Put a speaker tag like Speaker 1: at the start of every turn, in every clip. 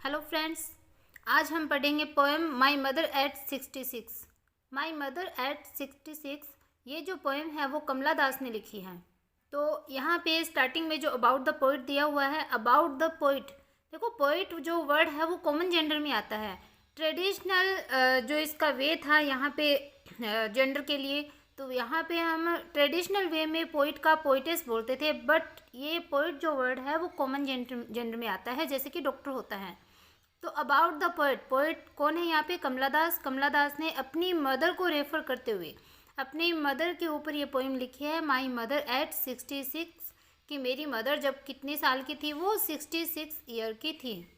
Speaker 1: Hello friends, आज हम पढ़ेंगे poem my mother eight 66। My mother eight 66 ये जो पोएम है वो कमला दास ने लिखी है। तो यहाँ पे स्टार्टिंग में जो अबाउट द पोइट दिया हुआ है, अबाउट द पोइट, देखो पोइट जो वर्ड है वो कॉमन जेंडर में आता है। ट्रेडिशनल जो इसका वे था यहाँ पे जेंडर के लिए, तो यहाँ पे हम ट्रेडिशनल वे में पोइट का पोइटेस बोलते थे, बट ये पोइट जो वर्ड है वो कॉमन जेंडर में आता है, जैसे कि डॉक्टर होता है। तो अबाउट द पोइट, पोइट कौन है यहाँ पे? कमला दास। कमला दास ने अपनी मदर को रेफर करते हुए अपनी मदर के ऊपर ये पोइम लिखी है, माई मदर एट 66, कि मेरी मदर जब कितने साल की थी? वो 66 ईयर की थी।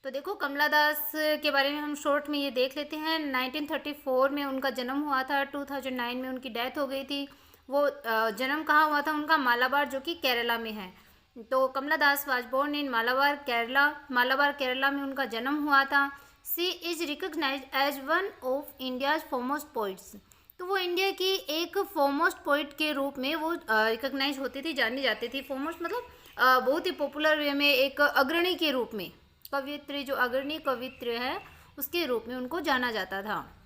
Speaker 1: तो देखो कमला दास के बारे में हम शॉर्ट में ये देख लेते हैं। 1934 में उनका जन्म हुआ था, 2009 में उनकी डेथ हो गई थी। वो जन्म कहाँ हुआ था उनका? मालाबार, जो कि केरला में है। तो Kamala Das was born in Malabar, Kerala. Malabar Kerala में उनका जन्म हुआ था। She is recognized as one of India's foremost poets. तो वो इंडिया की एक फोमोस्ट पोइट के रूप में वो रिकग्नाइज होती थी, जानी जाती थी। फोमोस्ट मतलब बहुत ही पॉपुलर वे में, एक अग्रणी के रूप में, कवित्री जो अग्रणी कवित्री है उसके रूप में उनको जाना जाता था।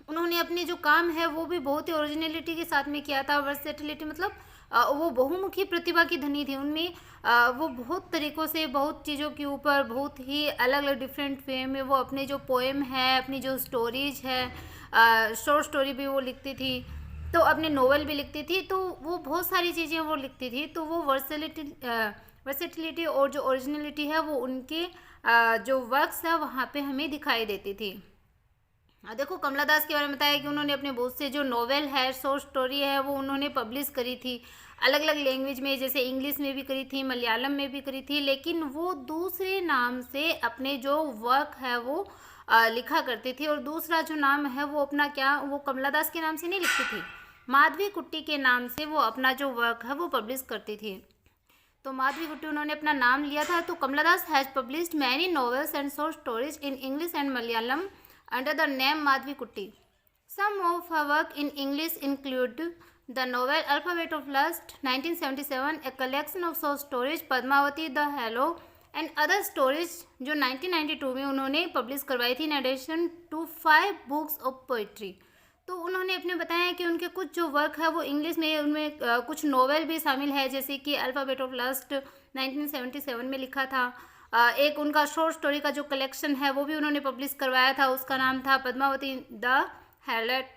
Speaker 1: उन्होंने अपने जो काम है वो भी बहुत ही ओरिजिनलिटी के साथ में किया था। वर्सेटिलिटी मतलब वो बहुमुखी प्रतिभा की धनी थी। उनमें वो बहुत तरीक़ों से, बहुत चीज़ों के ऊपर, बहुत ही अलग अलग डिफरेंट वे में वो अपने जो पोएम है, अपनी जो स्टोरीज है, शॉर्ट स्टोरी भी वो लिखती थी, तो अपने नोवेल भी लिखती थी। तो वो बहुत सारी चीज़ें वो लिखती थी। तो वो वर्सेटिलिटी और जो ओरिजिनलिटी है वो उनके जो वर्क्स है वहाँ पे हमें दिखाई देती थी। देखो कमला दास के बारे में बताया कि उन्होंने अपने बहुत से जो नॉवेल है, शॉर्ट स्टोरी है, वो उन्होंने पब्लिश करी थी अलग अलग लैंग्वेज में, जैसे इंग्लिश में भी करी थी, मलयालम में भी करी थी। लेकिन वो दूसरे नाम से अपने जो वर्क है वो लिखा करती थी, और दूसरा जो नाम है वो अपना क्या, वो कमला दास के नाम से नहीं लिखती थी, माधवी कुट्टी के नाम से वो अपना जो वर्क है वो पब्लिश करती थी। तो माधवी कुट्टी उन्होंने अपना नाम लिया था। तो Kamala Das has published many novels and short stories in English and Malayalam under the name Madhvi Kutti. Some of her work in English include the novel Alphabet of Lust 1977, a collection of short stories Padmavati, The Hello and other stories जो 1992 में उन्होंने publish करवाई थी, in addition to 5 books of poetry. तो उन्होंने अपने बताया कि उनके कुछ जो वर्क है वो इंग्लिश में, उनमें कुछ नॉवेल भी शामिल है, जैसे कि अल्फ़ाबेट ऑफ लस्ट 1977 में लिखा था। एक उनका शॉर्ट स्टोरी का जो कलेक्शन है वो भी उन्होंने पब्लिश करवाया था, उसका नाम था पद्मावती द हैलेट।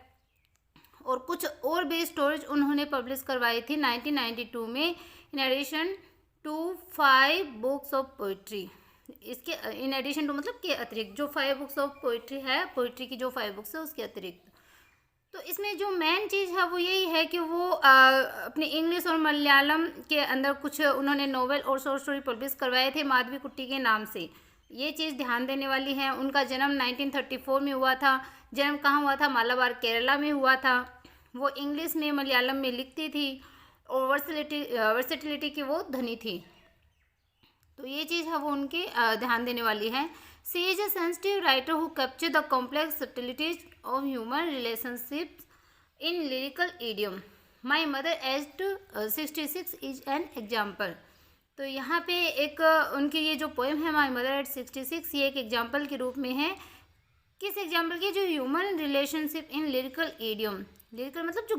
Speaker 1: और कुछ और भी स्टोरीज उन्होंने पब्लिश करवाई थी 1992 में, in addition to 5 books of poetry. इसके इन एडिशन टू मतलब के अतिरिक्त जो 5 बुक्स ऑफ पोइट्री है, पोइट्री की जो 5 बुक्स है उसके अतिरिक्त। तो इसमें जो मेन चीज़ है वो यही है कि वो अपने इंग्लिश और मलयालम के अंदर कुछ उन्होंने नोवेल और शॉर्ट स्टोरी पब्लिश करवाए थे माधवी कुट्टी के नाम से। ये चीज़ ध्यान देने वाली है। उनका जन्म 1934 में हुआ था। जन्म कहाँ हुआ था? मालाबार केरला में हुआ था। वो इंग्लिश में, मलयालम में लिखती थी, और वर्सेटिलिटी की वो धनी थी। तो ये चीज़ है वो उनके ध्यान देने वाली है। She is a sensitive writer who capture the complex subtleties of human relationships in lyrical idiom. My mother at 66 is an example. तो यहाँ पे एक उनकी ये जो पोएम है माई मदर एट 66, ये एक एग्जाम्पल के रूप में है। किस एग्जाम्पल की? जो human relationship in lyrical idiom. Lyrical मतलब जो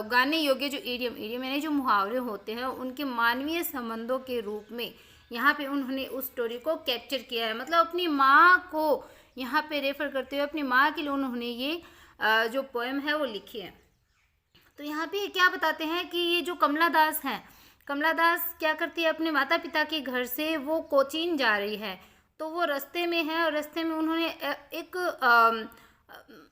Speaker 1: गाने योग्य, जो इडियम यानी जो मुहावरे होते हैं, उनके मानवीय संबंधों के रूप में यहाँ पे उन्होंने उस स्टोरी को कैप्चर किया है। मतलब अपनी माँ को यहाँ पे रेफर करते हुए अपनी माँ के लिए उन्होंने ये जो पोएम है वो लिखी है। तो यहाँ पे क्या बताते हैं कि ये जो कमला दास हैं, कमला दास क्या करती है? अपने माता पिता के घर से वो कोचीन जा रही है, तो वो रास्ते में है, और रास्ते में उन्होंने एक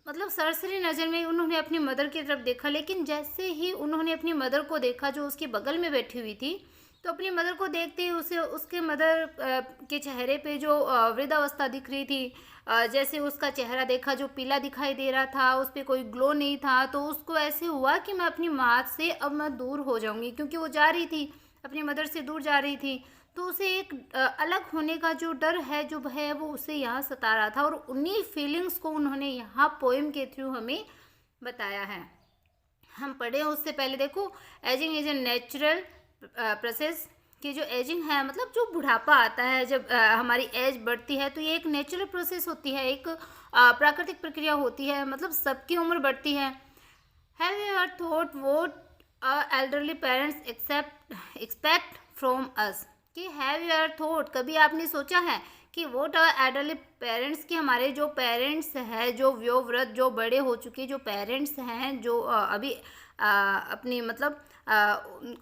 Speaker 1: मतलब सरसरी नज़र में उन्होंने अपनी मदर की तरफ देखा। लेकिन जैसे ही उन्होंने अपनी मदर को देखा जो उसके बगल में बैठी हुई थी, तो अपनी मदर को देखते ही उसे, उसके मदर के चेहरे पे जो वृद्धावस्था दिख रही थी, जैसे उसका चेहरा देखा जो पीला दिखाई दे रहा था, उस पर कोई ग्लो नहीं था, तो उसको ऐसे हुआ कि मैं अपनी माँ से अब मैं दूर हो जाऊंगी, क्योंकि वो जा रही थी, अपनी मदर से दूर जा रही थी। तो उसे एक अलग होने का जो डर है, जो भय है, वो उसे यहाँ सता रहा था, और उन्हीं फीलिंग्स को उन्होंने यहाँ पोएम के थ्रू हमें बताया है। हम पढ़े उससे पहले देखो, ageing is a natural process, कि जो एजिंग है मतलब जो बुढ़ापा आता है, जब हमारी एज बढ़ती है, तो ये एक नेचुरल प्रोसेस होती है, एक प्राकृतिक प्रक्रिया होती है, मतलब सबकी उम्र बढ़ती है। Have you ever thought what elderly parents expect from us, कि हैव यू एवर थॉट, कभी आपने सोचा है कि वोट एल्डरली पेरेंट्स, कि हमारे जो पेरेंट्स हैं, जो वयोवृद्ध, जो बड़े हो चुके जो पेरेंट्स हैं, जो अभी अपनी मतलब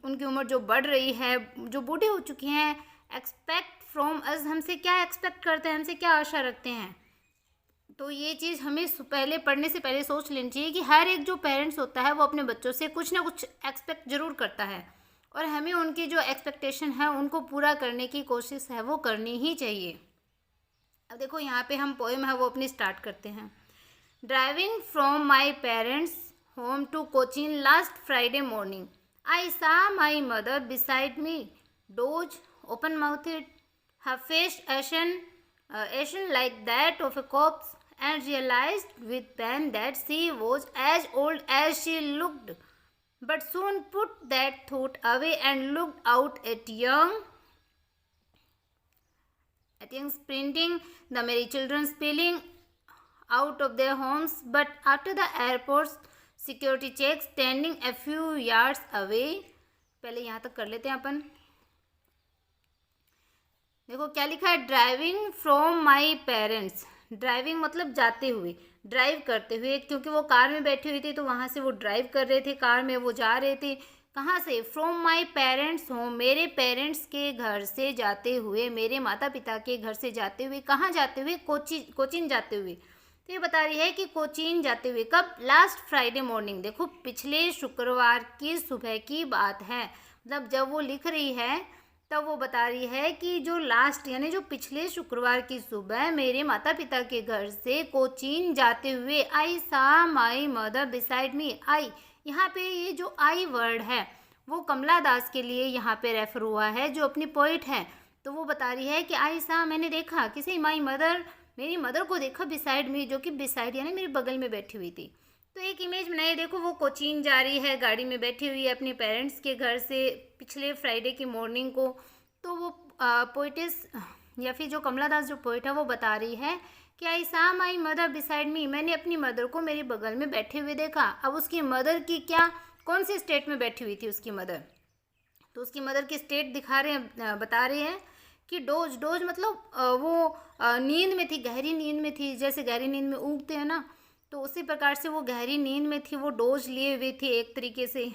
Speaker 1: उनकी उम्र जो बढ़ रही है, जो बूढ़े हो चुके हैं, एक्सपेक्ट फ्रॉम अस, हमसे क्या एक्सपेक्ट करते हैं, हमसे क्या आशा रखते हैं। तो ये चीज़ हमें पहले पढ़ने से पहले सोच लेनी चाहिए कि हर एक जो पेरेंट्स होता है वो अपने बच्चों से कुछ ना कुछ एक्सपेक्ट ज़रूर करता है, और हमें उनकी जो एक्सपेक्टेशन है उनको पूरा करने की कोशिश है वो करनी ही चाहिए। अब देखो यहाँ पे हम पोएम है वो अपनी स्टार्ट करते हैं। Driving from my parents home to Cochin last Friday morning, I saw my mother beside me, doze open mouthed, her face ashen like that of a corpse, and realized with pain that she was as old as she looked, but soon put that thought away and looked out at young sprinting, the merry children spilling out of their homes, but after the airport's security check standing a few yards away। पहले यहाँ तक कर लेते हैं अपन। देखो क्या लिखा है, driving from my parents, driving मतलब जाते हुए, ड्राइव करते हुए, क्योंकि वो कार में बैठी हुई थी तो वहाँ से वो ड्राइव कर रहे थे, कार में वो जा रहे थे। कहाँ से, फ्रॉम माई पेरेंट्स होम, मेरे पेरेंट्स के घर से जाते हुए, मेरे माता पिता के घर से जाते हुए, कहाँ जाते हुए, कोचीन जाते हुए। तो ये बता रही है कि कोचीन जाते हुए कब, लास्ट फ्राइडे मॉर्निंग, देखो पिछले शुक्रवार की सुबह की बात है, मतलब जब वो लिख रही है तब वो बता रही है कि जो लास्ट यानी जो पिछले शुक्रवार की सुबह मेरे माता पिता के घर से कोचीन जाते हुए, आई सा माई मदर बिसाइड मी, आई, यहाँ पे ये जो आई वर्ड है वो कमला दास के लिए यहाँ पे रेफर हुआ है, जो अपनी पोइट है। तो वो बता रही है कि आई सा, मैंने देखा, किसी, माई मदर, मेरी मदर को देखा, बिसाइड मी, जो कि बिसाइड यानी मेरे बगल में बैठी हुई थी। तो एक इमेज बनाई, देखो वो कोचीन जा रही है, गाड़ी में बैठी हुई है अपने पेरेंट्स के घर से पिछले फ्राइडे की मॉर्निंग को। तो वो पोइटिस या फिर जो कमला दास जो पोइट है वो बता रही है कि आई सा माई मदर बिसाइड मी, मैंने अपनी मदर को मेरे बगल में बैठे हुए देखा। अब उसकी मदर की क्या, कौन सी स्टेट में बैठी हुई थी उसकी मदर, तो उसकी मदर की स्टेट दिखा रहे हैं, बता रहे हैं कि डोज, डोज मतलब वो नींद में थी, गहरी नींद में थी, जैसे गहरी नींद में ऊगते हैं ना, तो उसी प्रकार से वो गहरी नींद में थी, वो डोज लिए हुई थी एक तरीके से,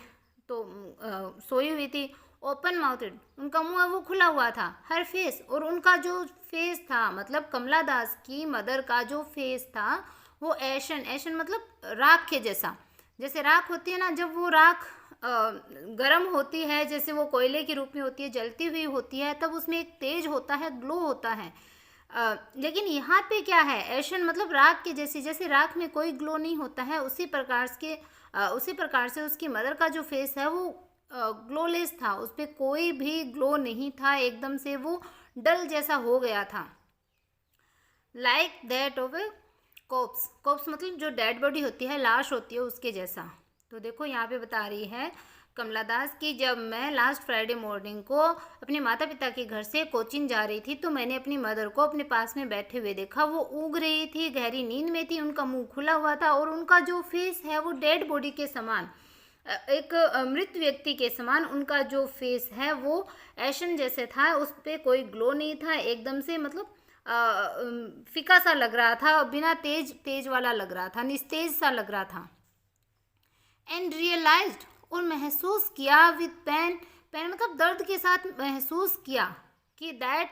Speaker 1: तो सोई हुई थी। ओपन माउथेड, उनका मुंह वो खुला हुआ था, हर फेस, और उनका जो फेस था, मतलब कमला दास की मदर का जो फेस था वो एशन, एशन मतलब राख के जैसा, जैसे राख होती है ना, जब वो राख गर्म होती है, जैसे वो कोयले के रूप में होती है, जलती हुई होती है, तब उसमें एक तेज होता है, ग्लो होता है। लेकिन यहाँ पे क्या है, एशन मतलब राख के जैसे, जैसे राख में कोई ग्लो नहीं होता है, उसी प्रकार से उसकी मदर का जो फेस है वो ग्लोलेस था, उस पर कोई भी ग्लो नहीं था, एकदम से वो डल जैसा हो गया था। Like that of A cops, cops मतलब जो डेड बॉडी होती है, लाश होती है, उसके जैसा। तो देखो यहाँ पे बता रही है कमला दास की, जब मैं लास्ट फ्राइडे मॉर्निंग को अपने माता पिता के घर से कोचीन जा रही थी तो मैंने अपनी मदर को अपने पास में बैठे हुए देखा, वो ऊग रही थी, गहरी नींद में थी, उनका मुंह खुला हुआ था, और उनका जो फेस है वो डेड बॉडी के समान, एक मृत व्यक्ति के समान उनका जो फेस है वो एशन जैसे था, उस पर कोई ग्लो नहीं था, एकदम से मतलब फीका सा लग रहा था, बिना तेज वाला लग रहा था, निस्तेज सा लग रहा था। एंड रियलाइज्ड, और महसूस किया, विद पेन, पेन मतलब दर्द के साथ महसूस किया कि दैट,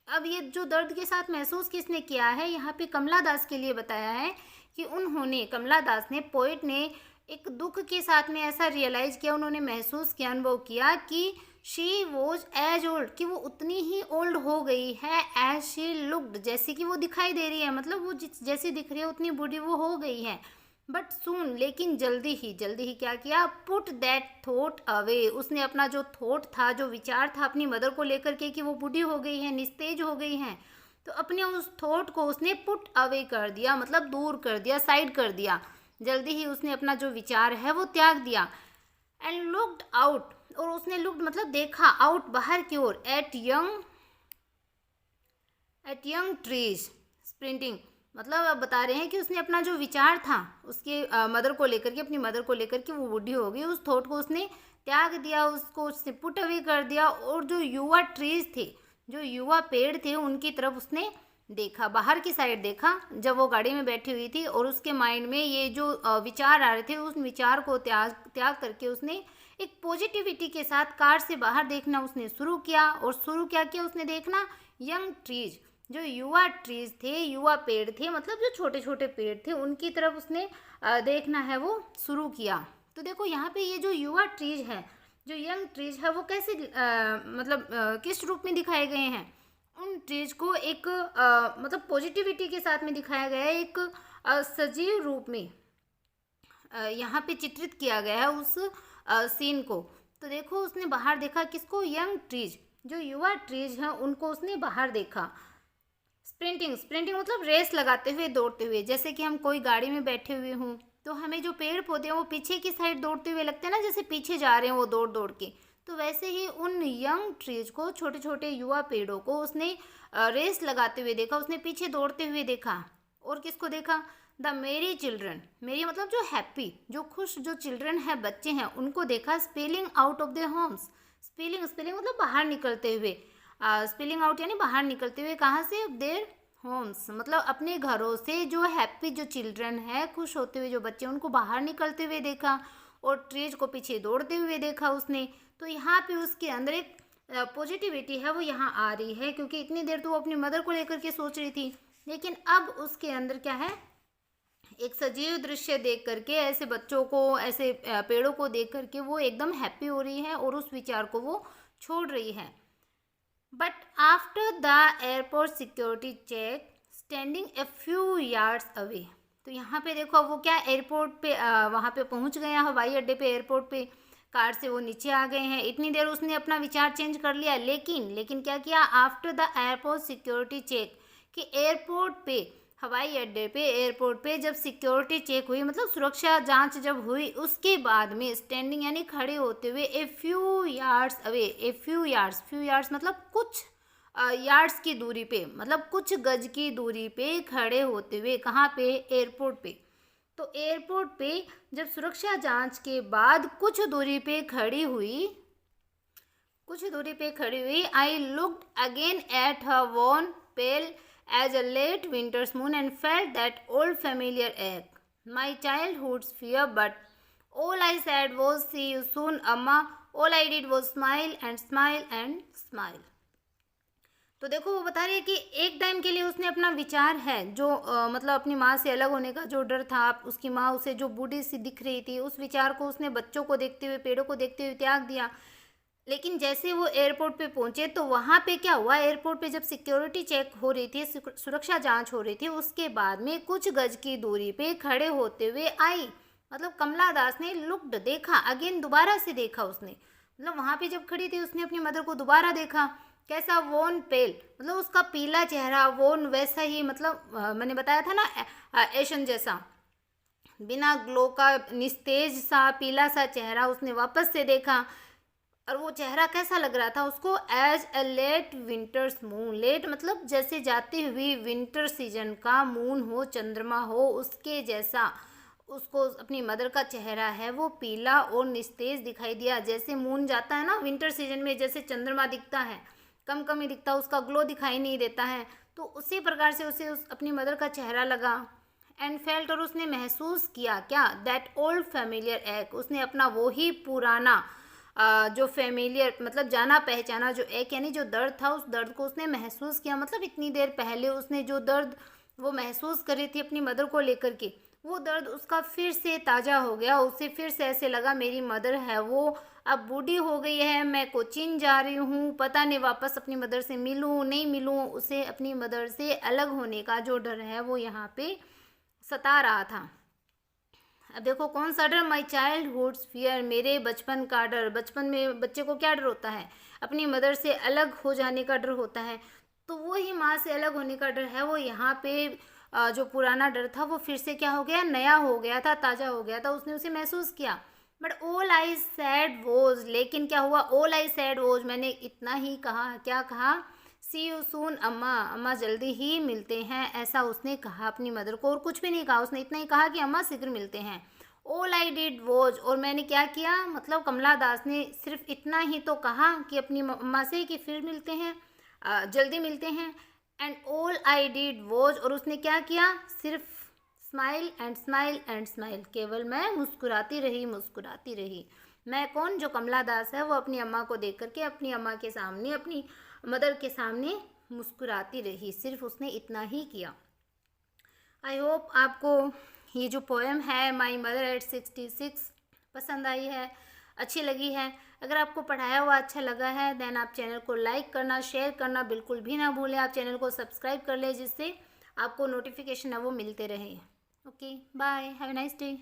Speaker 1: अब ये जो दर्द के साथ महसूस किसने किया है, यहाँ पे कमला दास के लिए बताया है कि उन्होंने, कमला दास ने, पोइट ने एक दुख के साथ में ऐसा रियलाइज़ किया, उन्होंने महसूस किया, अनुभव किया कि शी वॉज एज ओल्ड, कि वो उतनी ही ओल्ड हो गई है, एज शी लुक्ड, जैसे कि वो दिखाई दे रही है, मतलब वो जैसी दिख रही है उतनी बूढ़ी वो हो गई है। बट सून, लेकिन जल्दी ही क्या किया, पुट दैट थॉट अवे, उसने अपना जो थॉट था, जो विचार था अपनी मदर को लेकर के कि वो बूढ़ी हो गई है, निस्तेज हो गई हैं, तो अपने उस थॉट को उसने पुट अवे कर दिया, मतलब दूर कर दिया, साइड कर दिया, जल्दी ही उसने अपना जो विचार है वो त्याग दिया। एंड लुक्ड आउट, और उसने लुक्ड मतलब देखा, आउट बाहर की ओर, एट यंग ट्रीज स्प्रिंटिंग, मतलब अब बता रहे हैं कि उसने अपना जो विचार था उसके मदर को लेकर के, अपनी मदर को लेकर के, वो बूढ़ी हो गई, उस थॉट को उसने त्याग दिया, उसको उसने पुट अवे कर दिया, और जो युवा ट्रीज थे, जो युवा पेड़ थे, उनकी तरफ उसने देखा, बाहर की साइड देखा जब वो गाड़ी में बैठी हुई थी, और उसके माइंड में ये जो विचार आ रहे थे, उस विचार को त्याग त्याग करके उसने एक पॉजिटिविटी के साथ कार से बाहर देखना उसने शुरू किया। और शुरू क्या किया उसने देखना, यंग ट्रीज, जो युवा ट्रीज थे, युवा पेड़ थे, मतलब जो छोटे छोटे पेड़ थे, उनकी तरफ उसने देखना है वो शुरू किया। तो देखो यहाँ पे ये जो युवा ट्रीज है, जो यंग ट्रीज है, वो कैसे मतलब किस रूप में दिखाए गए हैं, उन ट्रीज को एक मतलब पॉजिटिविटी के साथ में दिखाया गया है, एक सजीव रूप में यहाँ पे चित्रित किया गया है उस सीन को। तो देखो उसने बाहर देखा किसको, यंग ट्रीज, जो युवा ट्रीज हैं उनको उसने बाहर देखा। स्प्रिंटिंग, स्प्रिंटिंग मतलब रेस लगाते हुए, दौड़ते हुए, जैसे कि हम कोई गाड़ी में बैठे हुए हों तो हमें जो पेड़ पौधे हैं वो पीछे की साइड दौड़ते हुए लगते हैं ना, जैसे पीछे जा रहे हैं वो दौड़ दौड़ के। तो वैसे ही उन यंग ट्रीज को, छोटे छोटे युवा पेड़ों को उसने रेस लगाते हुए देखा, उसने पीछे दौड़ते हुए देखा। और किसको देखा, द मेरी चिल्ड्रन, मेरी मतलब जो हैप्पी, जो खुश जो चिल्ड्रन है, बच्चे हैं, उनको देखा, spelling out of their homes, spelling, spelling मतलब बाहर निकलते हुए, स्पेलिंग आउट यानी बाहर निकलते हुए, कहाँ से, देयर होम्स मतलब अपने घरों से, जो हैप्पी जो चिल्ड्रन है, खुश होते हुए जो बच्चे, उनको बाहर निकलते हुए देखा, और ट्रीज को पीछे दौड़ते हुए देखा उसने। तो यहाँ पे उसके अंदर एक पॉजिटिविटी है वो यहाँ आ रही है, क्योंकि इतनी देर तो वो अपनी मदर को लेकर के सोच रही थी, लेकिन अब उसके अंदर क्या है, एक सजीव दृश्य देख करके, ऐसे बच्चों को, ऐसे पेड़ों को देख करके वो एकदम हैप्पी हो रही है और उस विचार को वो छोड़ रही है। But after the airport security check standing a few yards away, तो यहाँ पे देखो वो क्या, एयरपोर्ट पे वहाँ पे पहुँच गए हैं, हवाई अड्डे पे, एयरपोर्ट पे, कार से वो नीचे आ गए हैं। इतनी देर उसने अपना विचार चेंज कर लिया, लेकिन क्या किया, after the airport security check, कि एयरपोर्ट पे, हवाई अड्डे पे, एयरपोर्ट पे जब सिक्योरिटी चेक हुई, मतलब सुरक्षा जांच जब हुई, उसके बाद में स्टैंडिंग यानी खड़े होते हुए, ए फ्यू यार्ड्स अवे, ए फ्यू यार्ड्स, फ्यू यार्ड्स मतलब कुछ यार्ड्स की दूरी पे, मतलब कुछ गज की दूरी पे खड़े होते हुए, कहाँ पे, एयरपोर्ट पे। तो एयरपोर्ट पे जब सुरक्षा जांच के बाद कुछ दूरी पे खड़ी हुई, I looked again at her worn pale as a late winter's moon and felt that old familiar ache, my childhood's fear, but all I said was, see you soon, Amma. All I did was smile and smile and smile. तो देखो वो बता रही है कि एक time के लिए उसने अपना विचार है जो मतलब अपनी माँ से अलग होने का जो डर था, उसकी माँ उसे जो बूढ़ी सी दिख रही थी, उस विचार को उसने बच्चों को देखते हुए, पेड़ों को देखते हुए त्याग दिया। लेकिन जैसे वो एयरपोर्ट पे पहुंचे तो वहाँ पे क्या हुआ, एयरपोर्ट पे जब सिक्योरिटी चेक हो रही थी, सुरक्षा जांच हो रही थी, उसके बाद में कुछ गज की दूरी पे खड़े होते हुए आई, मतलब कमला दास ने लुक्ड देखा, अगेन दोबारा से देखा उसने, मतलब वहाँ पे जब खड़ी थी उसने अपनी मदर को दोबारा देखा। कैसा, वोन पेल मतलब उसका पीला चेहरा, वोन वैसा ही, मतलब मैंने बताया था ना एशन जैसा, बिना ग्लो का निस्तेज सा पीला सा चेहरा उसने वापस से देखा। और वो चेहरा कैसा लग रहा था उसको, as a late winter's moon, late मतलब जैसे जाती हुई विंटर सीजन का मून हो, चंद्रमा हो, उसके जैसा उसको अपनी मदर का चेहरा है वो पीला और निस्तेज दिखाई दिया। जैसे मून जाता है ना विंटर सीजन में, जैसे चंद्रमा दिखता है, कम कम ही दिखता, उसका ग्लो दिखाई नहीं देता है, तो उसी प्रकार से उसे अपनी मदर का चेहरा लगा। एंड फेल्ट और उसने महसूस किया क्या, दैट ओल्ड फैमिलियर एक, उसने अपना वो ही पुराना जो फैमिलियर मतलब जाना पहचाना जो एक यानी जो दर्द था, उस दर्द को उसने महसूस किया। मतलब इतनी देर पहले उसने जो दर्द वो महसूस करी थी अपनी मदर को लेकर के, वो दर्द उसका फिर से ताज़ा हो गया। उसे फिर से ऐसे लगा मेरी मदर है वो अब बूढ़ी हो गई है, मैं कोचीन जा रही हूँ, पता नहीं वापस अपनी मदर से मिलूँ नहीं मिलूँ। उसे अपनी मदर से अलग होने का जो डर है वो यहाँ पे सता रहा था। अब देखो कौन सा डर, माई चाइल्डहुड्स फियर, मेरे बचपन का डर। बचपन में बच्चे को क्या डर होता है, अपनी मदर से अलग हो जाने का डर होता है। तो वो ही माँ से अलग होने का डर है वो यहाँ पे जो पुराना डर था वो फिर से क्या हो गया, नया हो गया था, ताज़ा हो गया था, उसने उसे महसूस किया। But all I sad was, लेकिन क्या हुआ, ऑल आई सैड वॉज, मैंने इतना ही कहा, क्या कहा, सी यू सून अम्मा, अम्मा जल्दी ही मिलते हैं, ऐसा उसने कहा अपनी मदर को, और कुछ भी नहीं कहा, उसने इतना ही कहा कि अम्मा शीघ्र मिलते हैं। ऑल आई डिड वॉज, और मैंने क्या किया, मतलब कमला दास ने सिर्फ इतना ही तो कहा कि अपनी अम्मा से कि फिर मिलते हैं, जल्दी मिलते हैं। And all I did was, और उसने क्या किया, सिर्फ smile and smile and smile, केवल मैं मुस्कुराती रही, मुस्कुराती रही। मैं कौन, जो कमला दास है, वो अपनी अम्मा को देख करके अपनी अम्मा के सामने, अपनी मदर के सामने मुस्कुराती रही, सिर्फ उसने इतना ही किया। आई होप आपको ये जो पोएम है माई मदर एट 66 पसंद आई है, अच्छी लगी है। अगर आपको पढ़ाया हुआ अच्छा लगा है देन आप चैनल को लाइक करना, शेयर करना बिल्कुल भी ना भूलें। आप चैनल को सब्सक्राइब कर लें जिससे आपको नोटिफिकेशन है वो मिलते रहे। Okay, bye, have a nice day.